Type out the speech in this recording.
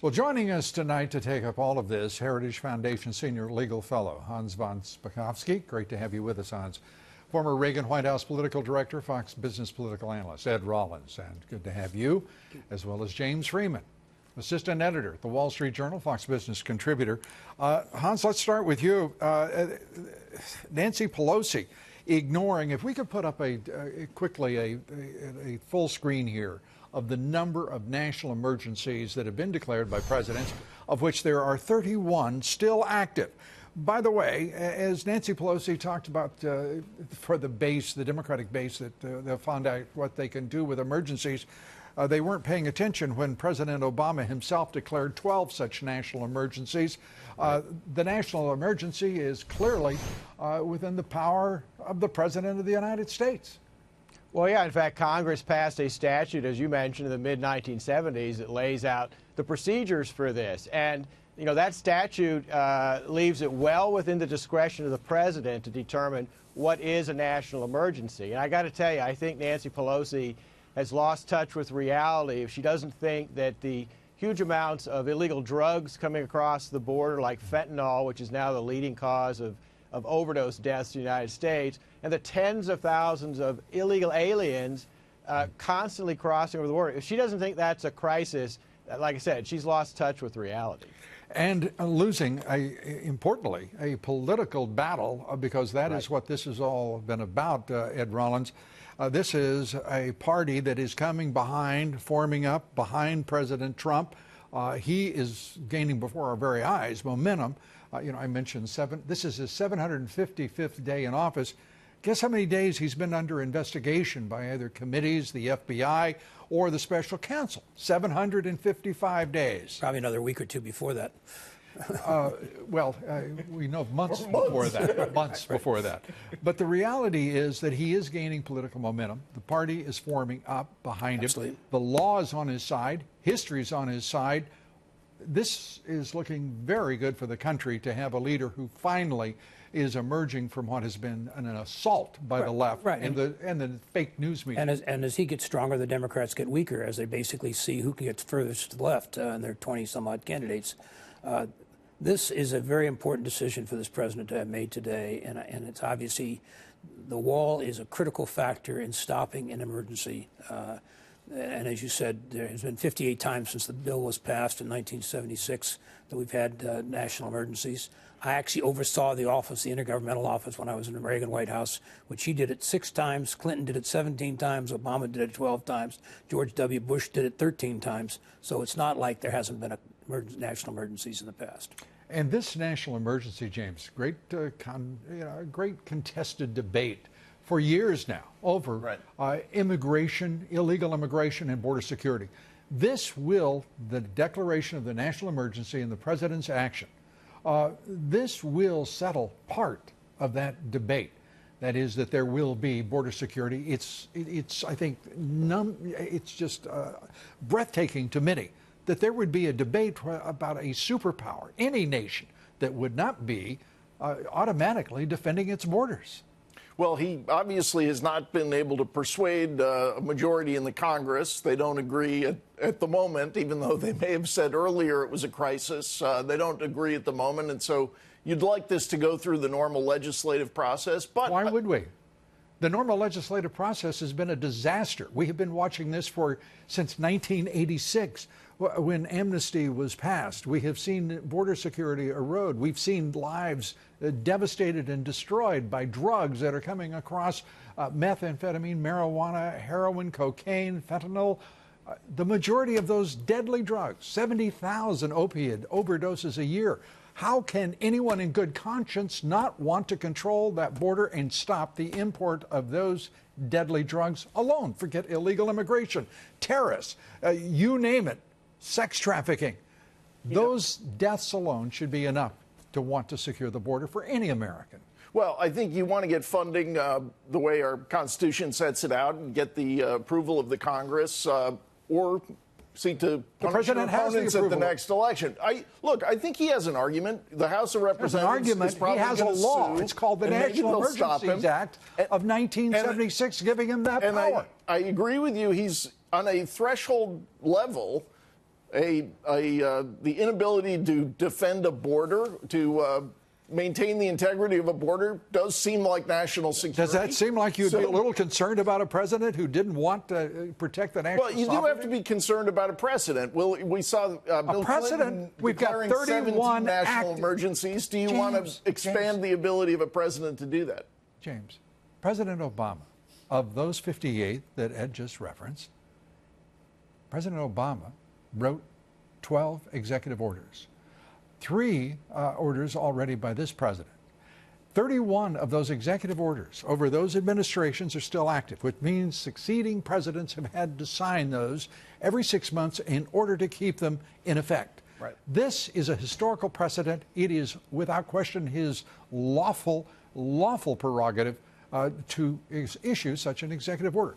Well, joining us tonight to take up all of this, Heritage Foundation Senior Legal Fellow Hans Von Spakovsky. Great to have you with us, Hans. Former Reagan White House Political Director, Fox Business Political Analyst, Ed Rollins. And good to have you, as well as James Freeman, Assistant Editor at the Wall Street Journal, Fox Business Contributor. Hans, let's start with you. Nancy Pelosi ignoring, if we could put up quickly a full screen here of the number of national emergencies that have been declared by presidents, of which there are 31 still active. By the way, as Nancy Pelosi talked about for the base, the Democratic base, that they'll find out what they can do with emergencies, they weren't paying attention when President Obama himself declared 12 such national emergencies. The national emergency is clearly within the power of the President of the United States. Well, yeah, in fact, Congress passed a statute, as you mentioned, in the mid-1970s that lays out the procedures for this. And, you know, that statute leaves it well within the discretion of the president to determine what is a national emergency. And I got to tell you, I think Nancy Pelosi has lost touch with reality if she doesn't think that the huge amounts of illegal drugs coming across the border, like fentanyl, which is now the leading cause of overdose deaths in the United States, and the tens of thousands of illegal aliens constantly crossing over the border. If she doesn't think that's a crisis, like I said, she's lost touch with reality. And losing, importantly, a political battle, because that is what this has all been about, Ed Rollins. This is a party that is coming behind, forming up behind President Trump. He is gaining before our very eyes momentum. You know, I mentioned this is his 755th day in office. Guess how many days he's been under investigation by either committees, the FBI, or the special counsel? 755 days. Probably another week or two before that. We know months before that. Months before that. But the reality is that he is gaining political momentum. The party is forming up behind him. The law is on his side. History is on his side. This is looking very good for the country to have a leader who finally is emerging from what has been an assault by the left and the fake news media. And as he gets stronger, the Democrats get weaker as they basically see who gets furthest to the left and their 20-some-odd candidates. This is a very important decision for this president to have made today, and it's obviously the wall is a critical factor in stopping an emergency. And as you said, there has been 58 times since the bill was passed in 1976 that we've had national emergencies. I actually oversaw the office, the Intergovernmental Office, when I was in the Reagan White House, which he did it 6 times, Clinton did it 17 times, Obama did it 12 times, George W. Bush did it 13 times. So it's not like there hasn't been national emergencies in the past. And this national emergency, James, great contested debate for years now over immigration, illegal immigration, and border security. The declaration of the national emergency and the president's action, this will settle part of that debate. That is, that there will be border security. It's I think, it's just breathtaking to many that there would be a debate about a superpower, any nation, that would not be automatically defending its borders. Well, he obviously has not been able to persuade a majority in the Congress. They don't agree at the moment, even though they may have said earlier it was a crisis. They don't agree at the moment, and so you'd like this to go through the normal legislative process. But why would we? The normal legislative process has been a disaster. We have been watching this since 1986. When amnesty was passed. We have seen border security erode. We've seen lives devastated and destroyed by drugs that are coming across methamphetamine, marijuana, heroin, cocaine, fentanyl. The majority of those deadly drugs, 70,000 opiate overdoses a year. How can anyone in good conscience not want to control that border and stop the import of those deadly drugs alone? Forget illegal immigration, terrorists, you name it. Sex trafficking. Those deaths alone should be enough to want to secure the border for any American. Well, I think you want to get funding the way our Constitution sets it out and get the approval of the Congress or seek to punish your opponents at the next election. I think he has an argument. The House of Representatives is probably going to sue. He has a law. It's called the National Emergencies Act of 1976, giving him that power. I agree with you. He's on a threshold level. the inability to defend a border, to maintain the integrity of a border, does seem like national security. Does that seem like you'd be a little concerned about a president who didn't want to protect the national sovereignty? Well, you do have to be concerned about a precedent. We saw Bill Clinton We've got declaring 31 17 national emergencies. Do you want to expand the ability of a president to do that? James, President Obama, of those 58 that Ed just referenced, President Obama wrote 12 executive orders. 3 orders already by this president. 31 of those executive orders over those administrations are still active, which means succeeding presidents have had to sign those every 6 months in order to keep them in effect. Right. This is a historical precedent. It is, without question, his lawful prerogative to issue such an executive order.